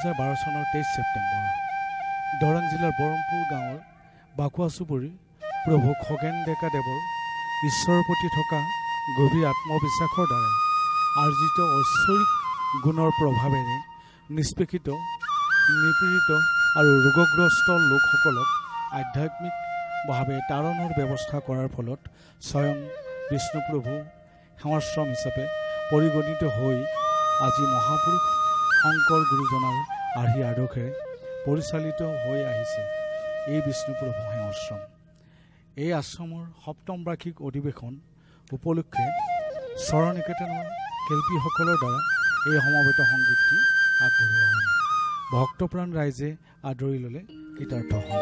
2012 চনৰ 23 ছেপ্টেম্বৰ দৰং জিলাৰ বৰমপুৰ গাঁৱৰ বাকুৱা চুবুৰীৰ প্ৰভু খগেন ডেকা দেৱৰ ঈশ্বৰৰ প্ৰতি থকা গভীৰ আত্মবিশ্বাসৰ দ্বাৰা আৰ্জিত ঐশ্বৰিক গুণৰ প্ৰভাৱেৰে নিষ্পেষিত নিপীড়িত আৰু ৰোগগ্ৰস্ত লোকসকলক আধ্যাত্মিকভাৱে তাৰণৰ ব্যৱস্থা কৰাৰ ফলত স্বয়ং বিষ্ণুপ্ৰভু সেৱাশ্ৰম হিচাপে পৰিগণিত হৈ আজি মহাপুৰুষ শংকৰ গুৰুজনাৰ আৰ্হি আদৰ্শেৰে পৰিচালিত হৈ আহিছে এই বিষ্ণুপ্ৰভু সেৱাশ্ৰম। এই আশ্ৰমৰ সপ্তম বাৰ্ষিক অধিৱেশন উপলক্ষে স্বৰনিকেতনৰ শিল্পীসকলৰ দ্বাৰা এই সমবেত সংগীতটি আগবঢ়োৱা হ'ল। ভক্তপ্ৰাণ ৰাইজে আদৰি ল'লে কৃতাৰ্থ হ'ল।